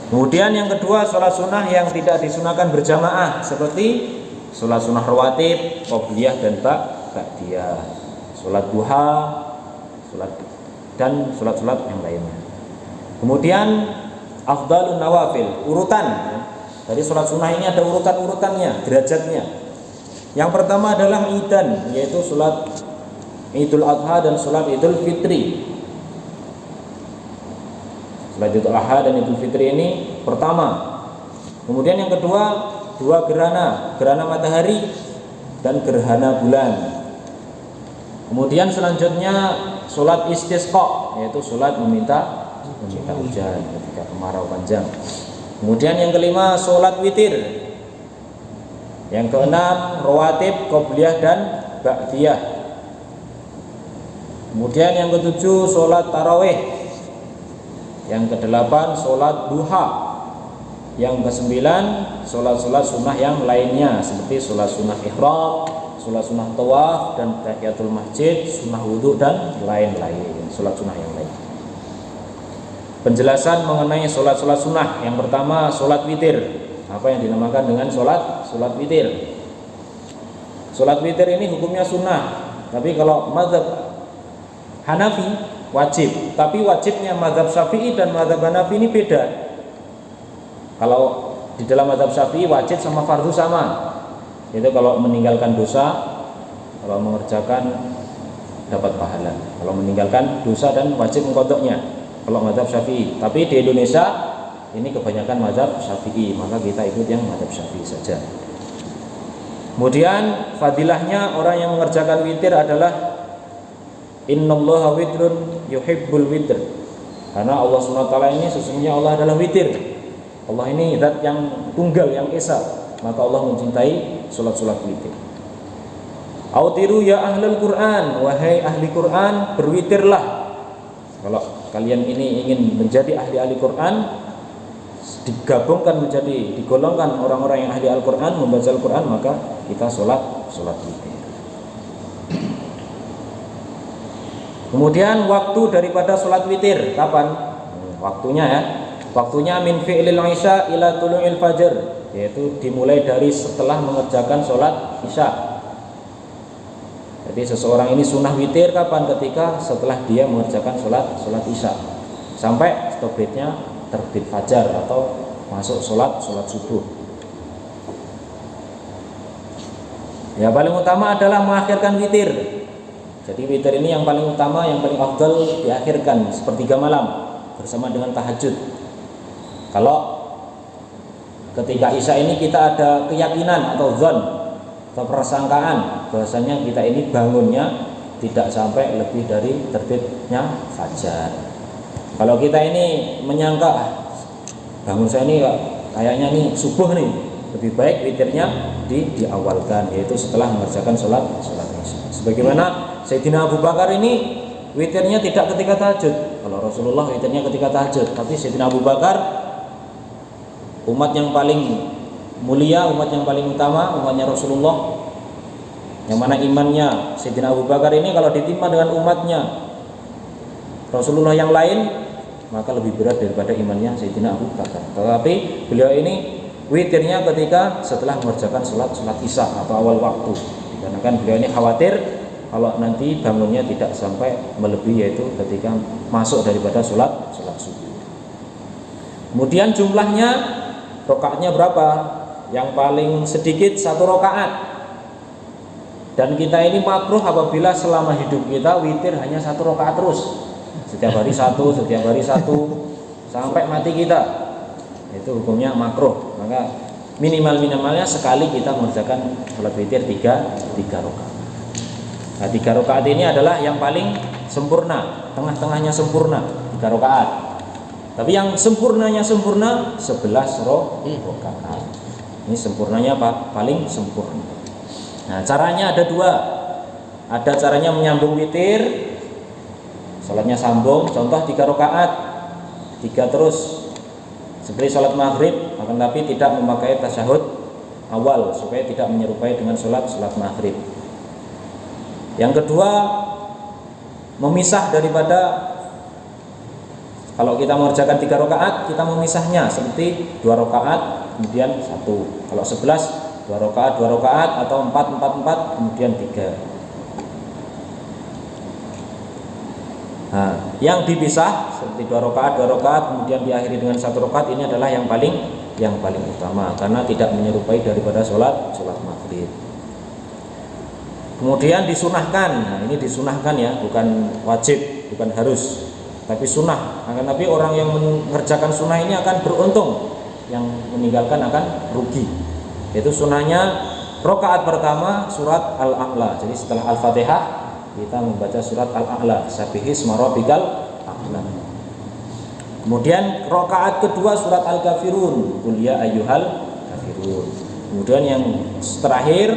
Kemudian yang kedua, sholat sunnah yang tidak disunahkan berjamaah seperti sholat sunnah rawatib, qobliyah dan ba'diyah, sholat duha, dan sholat-sholat yang lainnya. Kemudian afdalun nawafil, urutan. Dari sholat sunnah ini ada urutan-urutannya, derajatnya. Yang pertama adalah idan, yaitu sholat Idul Adha dan sholat Idul Fitri. Sholat Idul Adha dan Idul Fitri ini pertama. Kemudian yang kedua, dua gerhana matahari dan gerhana bulan. Kemudian selanjutnya sholat istisqa, yaitu sholat meminta hujan ketika kemarau panjang. Kemudian yang kelima, sholat witir. Yang keenam, rawatib, qobliyah dan ba'diyah. Kemudian yang ketujuh, sholat tarawih. Yang kedelapan, sholat duha. Yang kesembilan, sholat-sholat sunnah yang lainnya seperti sholat sunnah ihram, sholat sunnah tawaf dan tahiyatul masjid, sunnah wudhu dan lain-lain. Sholat sunnah yang lain. Penjelasan mengenai sholat-sholat sunnah. Yang pertama, sholat witir. Apa yang dinamakan dengan sholat witir? Sholat witir ini hukumnya sunnah. Tapi kalau mazhab Hanafi wajib. Tapi wajibnya mazhab Syafi'i dan mazhab Hanafi ini beda. Kalau di dalam mazhab Syafi'i wajib sama fardu sama. Itu kalau meninggalkan dosa, kalau mengerjakan dapat pahala. Kalau meninggalkan dosa dan wajib mengkodoknya. Kalau mazhab Syafi'i. Tapi di Indonesia ini kebanyakan mazhab Syafi'i, maka kita ikut yang mazhab Syafi'i saja. Kemudian fadilahnya orang yang mengerjakan witir adalah innallaha witrun yuhibbul witr. Karena Allah SWT ini sesungguhnya Allah adalah witir. Allah ini zat yang tunggal, yang esa, maka Allah mencintai salat-salat witir. Autiru ya ahlul Quran, wahai ahli Quran, berwitirlah. Kalau kalian ini ingin menjadi ahli Quran, digolongkan orang-orang yang ahli Al-Quran, membaca Al-Quran, maka kita sholat witir. Kemudian waktu daripada sholat witir kapan? Waktunya ya. Waktunya min fi'lil isya ila tulu'il fajr, yaitu dimulai dari setelah mengerjakan sholat isya. Jadi seseorang ini sunnah witir kapan? Ketika setelah dia mengerjakan sholat isya sampai stopnya terbit fajar atau masuk sholat subuh. Ya, paling utama adalah mengakhirkan witir. Jadi witir ini yang paling utama, yang paling afdal diakhirkan sepertiga malam bersama dengan tahajud. Kalau ketika isya ini kita ada keyakinan atau dzan atau persangkaan bahwasanya kita ini bangunnya tidak sampai lebih dari terbitnya fajar. Kalau kita ini menyangka bangun saya ini kayaknya nih subuh nih, lebih baik witirnya diawalkan, yaitu setelah mengerjakan sholat isya. Sebagaimana Sayyidina Abu Bakar ini witirnya tidak ketika tahajud. Kalau Rasulullah witirnya ketika tahajud, tapi Sayyidina Abu Bakar umat yang paling mulia, umat yang paling utama, umatnya Rasulullah, yang mana imannya Sayyidina Abu Bakar ini kalau ditimpa dengan umatnya Rasulullah yang lain, maka lebih berat daripada imannya Sayyidina Abu Bakar. Tetapi beliau ini witirnya ketika setelah mengerjakan sholat isya atau awal waktu, dikarenakan beliau ini khawatir kalau nanti bangunnya tidak sampai melebihi, yaitu ketika masuk daripada sholat subuh. Kemudian jumlahnya, rakaatnya berapa? Yang paling sedikit 1 rakaat. Dan kita ini makruh apabila selama hidup kita witir hanya 1 rakaat terus. Setiap hari satu sampai mati kita. Itu hukumnya makruh. Maka minimalnya sekali kita mengerjakan sholat witir 3 rakaat. Nah, 3 rakaat ini adalah yang paling sempurna, tengah-tengahnya sempurna 3 rakaat. Tapi yang sempurnanya 11 rakaat. Ini sempurnanya apa? Paling sempurna. Nah, caranya ada 2. Ada caranya menyambung witir, sholatnya sambung, contoh 3 rakaat, 3 terus, seperti sholat maghrib, akan tapi tidak memakai tasyahud awal supaya tidak menyerupai dengan sholat maghrib. Yang kedua, memisah daripada Kalau kita mengerjakan 3 rakaat, kita memisahnya seperti 2 rakaat kemudian 1. Kalau 11 2 rakaat atau 4 kemudian 3. Nah, yang dipisah seperti 2 rakaat kemudian diakhiri dengan 1 rakaat, ini adalah yang paling utama karena tidak menyerupai daripada sholat maghrib. Kemudian disunahkan. Nah, ini disunahkan ya, bukan wajib, bukan harus, tapi sunnah. Akan tapi orang yang mengerjakan sunnah ini akan beruntung, yang meninggalkan akan rugi. Yaitu sunnahnya rakaat pertama surat Al-A'la. Jadi setelah Al-Fatihah kita membaca surat Al-A'la, Sabbihisma rabbikal a'la. Kemudian rakaat kedua surat Al-Kafirun, Qul ya ayyuhal kafirun. Kemudian yang terakhir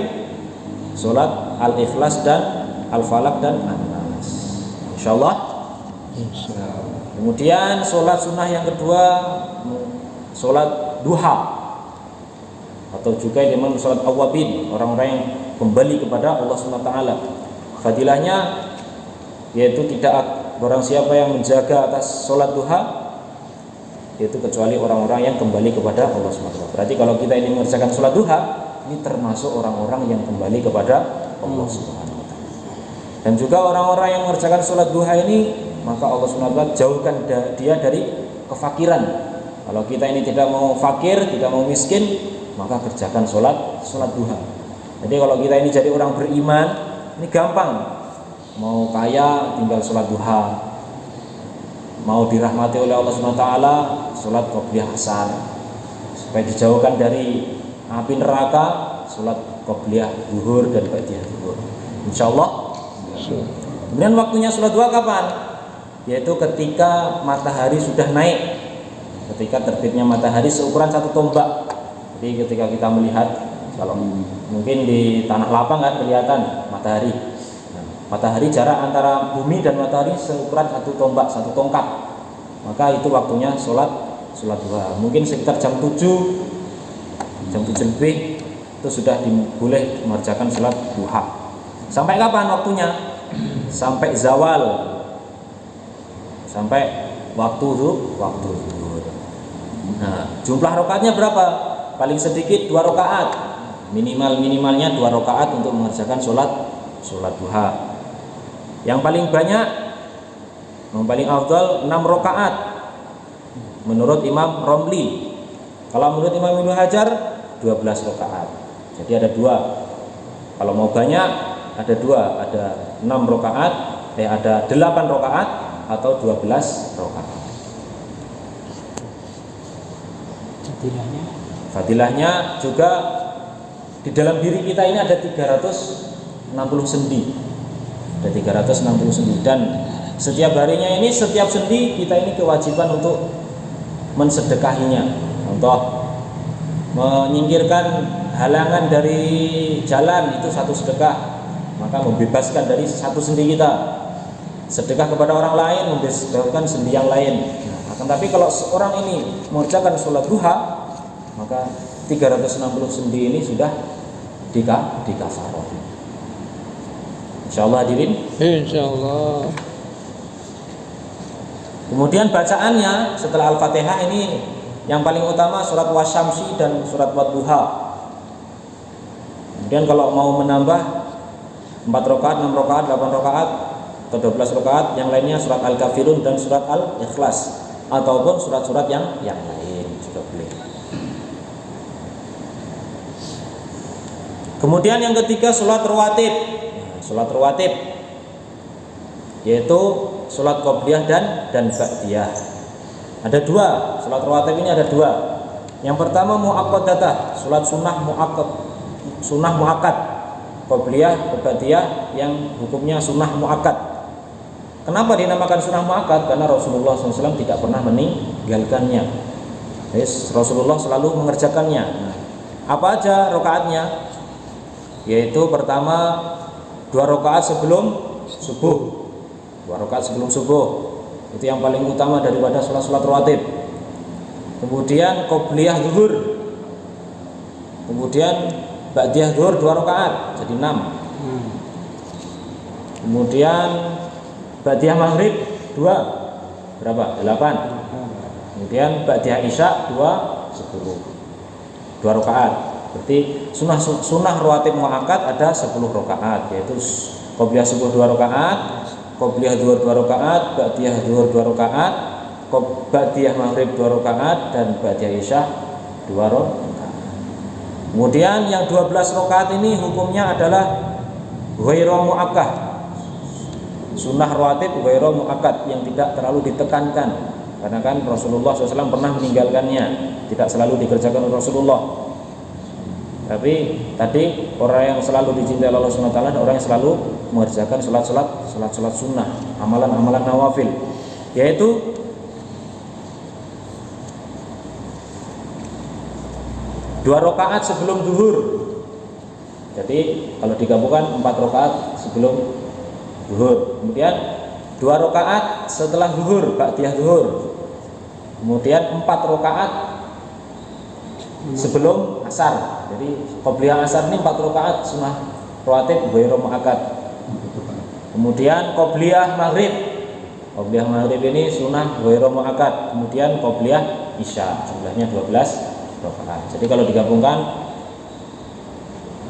surat Al-Ikhlas dan Al-Falaq dan An-Nas. Insyaallah. Kemudian sholat sunnah yang kedua, sholat duha, atau juga dengan sholat awwabin, orang-orang yang kembali kepada Allah SWT. Fadilahnya yaitu tidak barang siapa yang menjaga atas sholat duha, yaitu kecuali orang-orang yang kembali kepada Allah SWT. Berarti kalau kita ini mengerjakan sholat duha, ini termasuk orang-orang yang kembali kepada Allah SWT. Dan juga orang-orang yang mengerjakan sholat duha ini, maka Allah SWT jauhkan dia dari kefakiran. Kalau kita ini tidak mau fakir, tidak mau miskin, maka kerjakan sholat duha. Jadi kalau kita ini jadi orang beriman, ini gampang. Mau kaya tinggal sholat duha, mau dirahmati oleh Allah SWT, sholat qobliyah asar, supaya dijauhkan dari api neraka, sholat qobliyah zuhur dan ba'diyah zuhur. Insyaallah. Kemudian waktunya sholat duha kapan? Yaitu ketika matahari sudah naik, ketika terbitnya matahari seukuran 1 tombak. Jadi ketika kita melihat, kalau mungkin di tanah lapang kan kelihatan matahari. Nah, matahari jarak antara bumi dan matahari seukuran 1 tombak, 1 tongkat. Maka itu waktunya sholat duha. Mungkin sekitar jam 7 lebih itu sudah boleh mengerjakan sholat duha. Sampai kapan waktunya? Sampai zawal, sampai waktu zuhur. Nah, jumlah rakaatnya berapa? Paling sedikit 2 rakaat, minimalnya 2 rakaat untuk mengerjakan sholat duha. Yang paling banyak, yang paling afdal 6 rakaat menurut Imam Romli. Kalau menurut Imam Ibnu Hajar 12 rakaat. Jadi ada 2. Kalau mau banyak ada 2, ada 6 rakaat, ada 8 rakaat atau 12 rakaat. Fadilahnya juga di dalam diri kita ini ada 360 sendi. Ada 360 sendi, dan setiap harinya ini, setiap sendi kita ini kewajiban untuk mensedekahinya. Contoh, menyingkirkan halangan dari jalan itu 1 sedekah, maka membebaskan dari 1 sendi kita. Sedekah kepada orang lain membebaskan sendi yang lain. Akan tapi kalau seorang ini mengerjakan sholat duha, maka 360 sendi ini sudah dikafaroh. Insyaallah hadirin. Insyaallah. Kemudian bacaannya setelah Al-Fatihah ini yang paling utama surat Wasyamsi dan surat Wadduha. Kemudian kalau mau menambah 4 rakaat, 6 rakaat, 8 rakaat atau 12 rakaat, yang lainnya surat Al-Kafirun dan surat Al-Ikhlas ataupun surat-surat yang lain juga boleh. Kemudian yang ketiga sholat rawatib. Sholat rawatib yaitu sholat qobliyah dan ba'diyah. Ada 2, sholat rawatib ini ada 2. Yang pertama muaqqadah, sholat sunnah muakkad, qobliyah, ba'diyah yang hukumnya sunnah muakkad. Kenapa dinamakan sunnah muakkad? Karena Rasulullah SAW tidak pernah meninggalkannya. Rasulullah selalu mengerjakannya. Nah, apa aja rakaatnya? Yaitu pertama 2 rakaat sebelum subuh. 2 rakaat sebelum subuh. Itu yang paling utama daripada sholat rawatib. Kemudian qobliyah zuhur. Kemudian ba'diyah zuhur 2 rakaat, jadi 6. Kemudian ba'diyah maghrib 2. berapa? 8. Kemudian ba'diyah isya 10 rakaat. Berarti sunnah rawatib muakkad ada 10 rakaat, yaitu qobliyah subuh 2 rakaat, qobliyah zuhur 2 rakaat, ba'diyah zuhur 2 rakaat, ba'diyah maghrib 2 rakaat, dan ba'diyah isya 2 rakaat. Kemudian yang 12 rakaat ini hukumnya adalah ghairu muakkad. Sunnah rawatib ghairu muakkad yang tidak terlalu ditekankan. Karena kan Rasulullah SAW pernah meninggalkannya, tidak selalu dikerjakan oleh Rasulullah. Tapi tadi orang yang selalu dicintai Allah SWT adalah orang yang selalu mengerjakan sholat sunnah, amalan-amalan nawafil, yaitu dua rakaat sebelum zuhur. Jadi kalau digabungkan 4 rakaat sebelum zuhur, kemudian 2 rakaat setelah zuhur, ba'diyah zuhur, kemudian 4 rakaat sebelum asar. Jadi qobliyah asar ini 4 rakaat sunnah rawatib ghairu muakkad. Kemudian qobliyah maghrib ini sunnah ghairu muakkad. Kemudian qobliyah isya, jumlahnya 12 rakaat. Jadi kalau digabungkan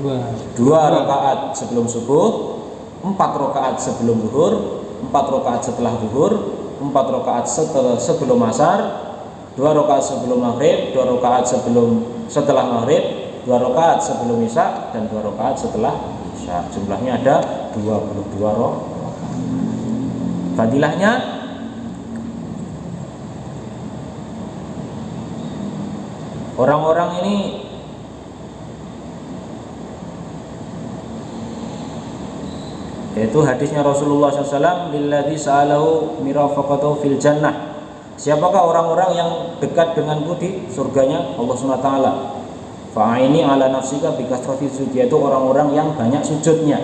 2 rakaat sebelum subuh, 4 rakaat sebelum zuhur, 4 rakaat setelah zuhur, 4 rakaat sebelum asar, 2 rakaat sebelum maghrib, 2 rakaat setelah maghrib, 2 rakaat sebelum isya, dan 2 rakaat setelah isya. Jumlahnya ada 22 rakaat. Fadilahnya orang-orang ini yaitu hadisnya Rasulullah SAW, lilladzi sa'alahu mirafaqatu fil jannah. Siapakah orang-orang yang dekat denganku di surganya Allah SWT? Fa'aini ala nafsika bikasrati sujud, yaitu orang-orang yang banyak sujudnya.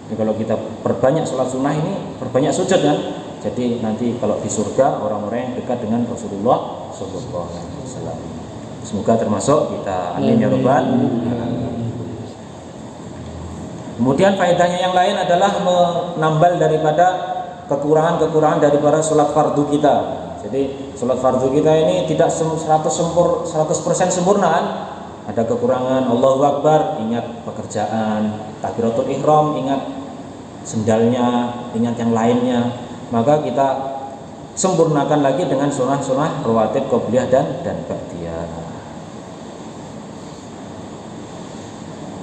Jadi kalau kita perbanyak sholat sunnah ini perbanyak sujud kan. Jadi nanti kalau di surga orang-orang yang dekat dengan Rasulullah SAW. Semoga termasuk kita, amin ya rabbal alamin. Kemudian faedahnya yang lain adalah menambal daripada kekurangan-kekurangan daripada sholat fardu kita. Jadi sholat fardu kita ini tidak 100% sempurna kan? Ada kekurangan. Allahu Akbar, ingat pekerjaan. Takbiratul ihram, ingat sendalnya, ingat yang lainnya. Maka kita sempurnakan lagi dengan sunnah-sunnah rawatib, qobliyah dan ba'diyah.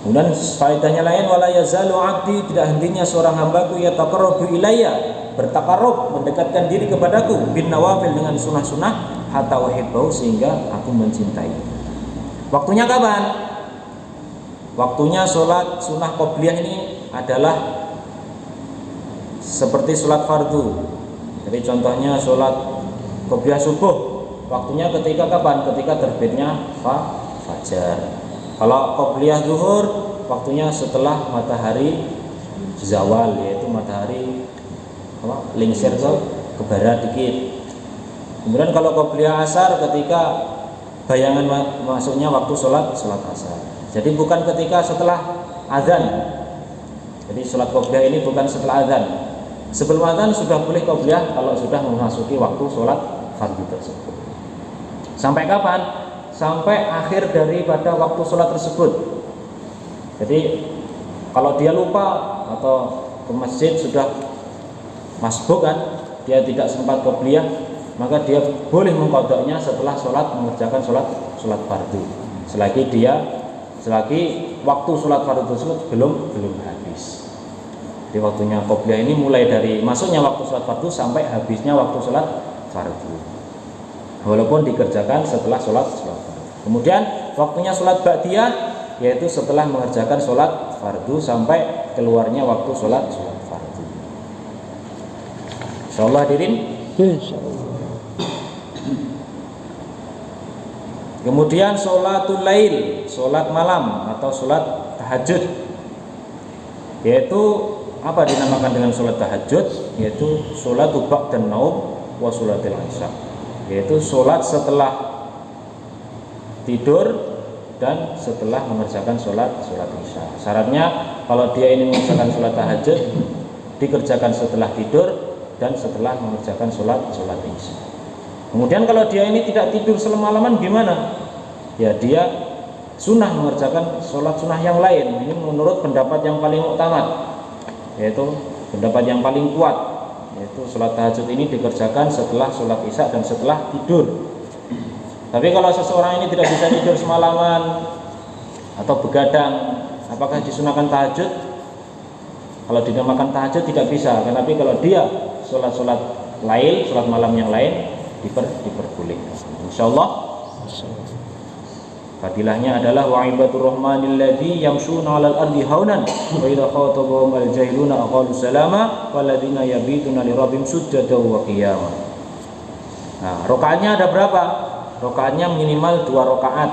Kemudian faedahnya lain, wala yazalu 'abdi, tidak hentinya seorang hambaku yataqarrabu ilayya, bertakarrub, mendekatkan diri kepadaku, bin nawafil, dengan sunnah-sunnah, hatta uhibbahu, sehingga aku mencintai. Waktunya kapan? Waktunya sholat sunnah qobliyah ini adalah seperti sholat fardu. Jadi contohnya sholat qobliyah subuh, waktunya ketika kapan? Ketika terbitnya fajar. Kalau qobliyah zuhur, waktunya setelah matahari zawal, yaitu matahari lingsir ke barat dikit. Kemudian kalau qobliyah asar, ketika bayangan masuknya waktu sholat asar. Jadi bukan ketika setelah azan. Jadi sholat qobliyah ini bukan setelah azan. Sebelum azan sudah boleh qobliyah kalau sudah memasuki waktu sholat fardu tersebut. Sampai kapan? Sampai akhir daripada waktu sholat tersebut. Jadi kalau dia lupa atau ke masjid sudah masbuk kan, dia tidak sempat qobliyah, maka dia boleh mengqadha'nya setelah sholat, mengerjakan sholat fardu. Selagi waktu sholat fardu tersebut belum habis. Jadi waktunya qobliyah ini mulai dari masuknya waktu sholat fardu sampai habisnya waktu sholat fardu, walaupun dikerjakan setelah sholat fardu. Kemudian waktunya sholat ba'diyah, yaitu setelah mengerjakan sholat fardu sampai keluarnya waktu sholat fardu. Insyaallah hadirin. Kemudian sholatul lail, sholat malam atau sholat tahajud, yaitu apa dinamakan dengan sholat tahajud? Yaitu sholatul ba'dan naum wa sholatil isya, yaitu sholat setelah tidur dan setelah mengerjakan sholat isya. Syaratnya kalau dia ini mengerjakan sholat tahajud dikerjakan setelah tidur, dan setelah mengerjakan sholat isya. Kemudian kalau dia ini tidak tidur selama-laman gimana? Ya dia sunnah mengerjakan sholat sunnah yang lain. Ini menurut pendapat yang paling utama, yaitu pendapat yang paling kuat, yaitu sholat tahajud ini dikerjakan setelah sholat isya dan setelah tidur. Tapi kalau seseorang ini tidak bisa tidur semalaman atau begadang, apakah disunahkan tahajud? Kalau dinamakan tahajud tidak bisa, tapi kalau dia sholat lain, sholat malam yang lain diperbolehkan. Insyaallah. Fadilahnya adalah wa ibadur rahmanil ladzi yamshuna 'alal ardi haunan wa idza khatabahum al-jahiluna aqalu salama walladzina yabituna li rabbihim sujada wa qiyama. Nah, rakaatnya ada berapa? Rakaatnya minimal 2 rakaat.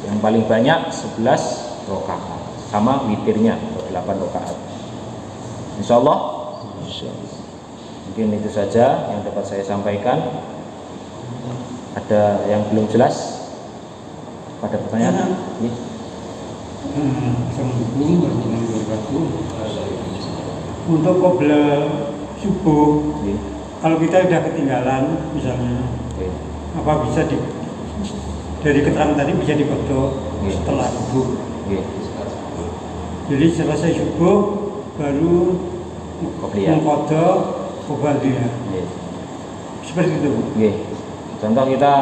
Yang paling banyak 11 rakaat. Sama witirnya 8 rakaat. Insyaallah. Mungkin itu saja yang dapat saya sampaikan. Ada yang belum jelas? Pada pertanyaan? Untuk qobla subuh, kalau kita sudah ketinggalan misalnya, apa bisa dari keterangan tadi bisa dikodok setelah subuh? Jadi selesai subuh baru mengkodok qobliyah. Seperti itu. Contoh kita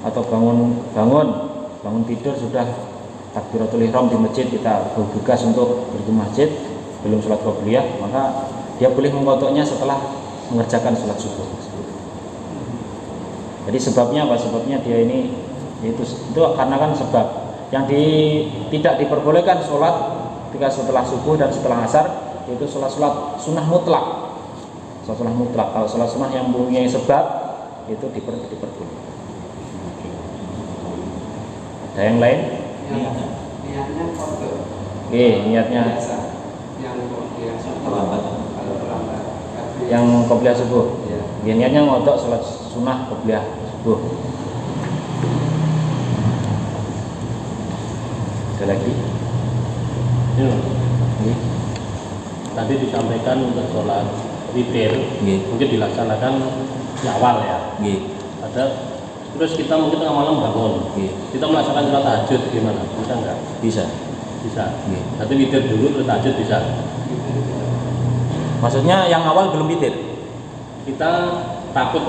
atau bangun tidur sudah takbiratul ihram di masjid, kita bergegas untuk pergi masjid, belum sholat qobliyah, maka dia boleh mengkodoknya setelah mengerjakan sholat subuh. Jadi sebabnya apa? Sebabnya dia ini itu karena kan sebab yang tidak diperbolehkan sholat ketika setelah subuh dan setelah asar, yaitu sholat sunnah mutlak. Sholat sunnah mutlak. Kalau sholat sunnah yang mempunyai sebab itu diperbolehkan. Ada yang lain? Niatnya kodok. Niatnya. Yang qobliyah subuh. Niatnya ngodok sholat sunnah qobliyah subuh. Ada lagi? Tadi disampaikan untuk sholat witir, mungkin dilaksanakan di awal ya. Terus kita mungkin tengah malam bangun, kita melaksanakan sholat tahajud gimana? Bisa nggak? Bisa. Nanti witir dulu terus tahajud bisa. Maksudnya yang awal belum witir? Kita takut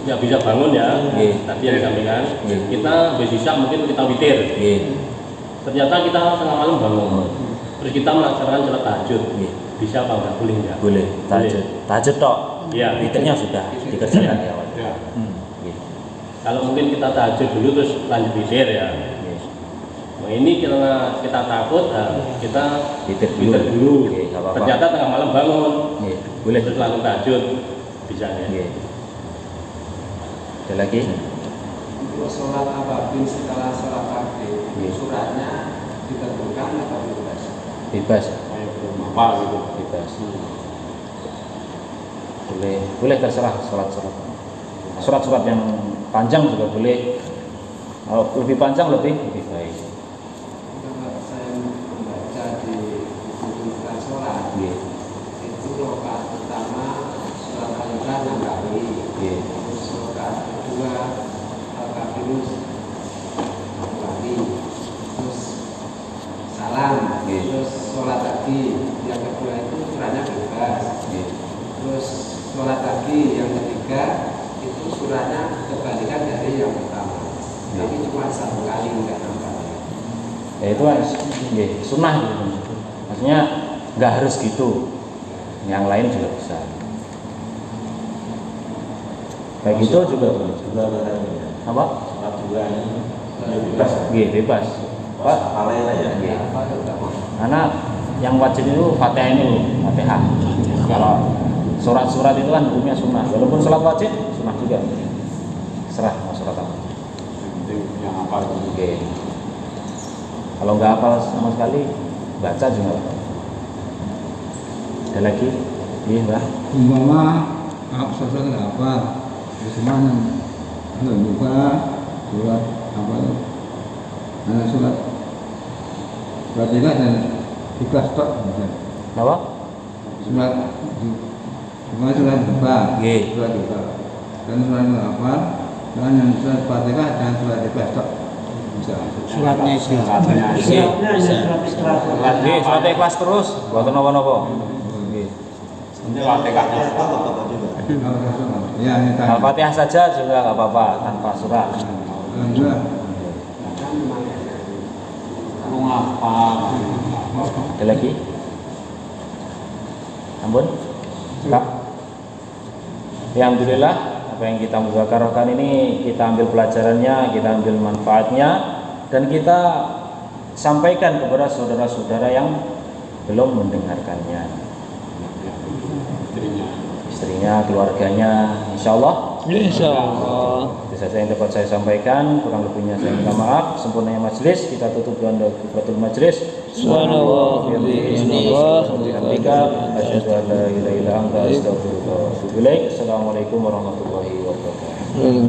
nggak bisa bangun ya. Tadi yang disampaikan. Kita besok mungkin kita witir. Ternyata kita tengah malam bangun. Terus kita melaksanakan sholat tahajud. Bisa apa enggak? Boleh enggak? Boleh. Tahajud tok. Iya. Witirnya sudah dikerjakan di awal. Kalau mungkin kita tahajud dulu terus lanjut witir ya. Nah, ini karena kita takut, kita witir dulu. Ternyata tengah malam bangun. Boleh. Terus langsung tahajud. Bisa ya. Ada lagi? Untuk sholat apapun setelah sholat maghrib, suratnya ditentukan atau bebas? Bebas. Apa gitu? Bebas. Boleh terserah surat-surat yang panjang juga boleh. Kalau lebih panjang lebih baik. Kalau saya membaca di buku sholat, itu rakaat pertama surat Al-Imran 6 kali, terus rakaat kedua Al-Kafirun 1 kali, terus salam, terus sholat lagi yang kedua itu suratnya bebas, terus sholat lagi yang ketiga itu suratnya kebalikan dari yang pertama, tapi cuma 1 kali enggak 6 kali. Ya itu kan sunnah gitu. Maksudnya nggak harus gitu, yang lain juga bisa. Kayak gitu juga apa? Bebas. Bebas. Pak, karena yang wajib itu Fatihah ini, Fatihah. Kalau surat-surat itu kan hukumnya sunnah. Walaupun sholat wajib, sunnah juga. Serah mau surat apa. Yang apa? Kalau nggak hafal sama sekali, baca juga. Ada lagi? Iya, Mbak. Umpama sesuatu nggak apa, bagaimana? Nggak buka surat apa? Surat ikhlas dan ikhlas tok. Apa? surat surat duka, Nggih. surat duka, dan surat hafal, dan yang surat Fatihah dan surat ikhlas tok. Bisa. Suratnya itu. Suratnya Suratnya hanya surat ikhlas. Nggih, surat ikhlas terus, mboten napa-napa. Nggih. Ya, ini tadi. Al-Fatihah saja juga nggak apa-apa tanpa surat. Alhamdulillah. Ada lagi? Ampun? Kak? Alhamdulillah apa yang kita muzakarahkan ini kita ambil pelajarannya, kita ambil manfaatnya, dan kita sampaikan kepada saudara-saudara yang belum mendengarkannya, istrinya, keluarganya, insya Allah. Itu saja yang dapat saya sampaikan. Kurang lebihnya saya minta maaf. Sempurnanya majelis kita tutup dengan doa kifaratul majelis. Subhanallah wa bihamdihi asyhadu an la ilaha illa anta astaghfiruka wa atubu ilaik. Assalamualaikum warahmatullahi wabarakatuh.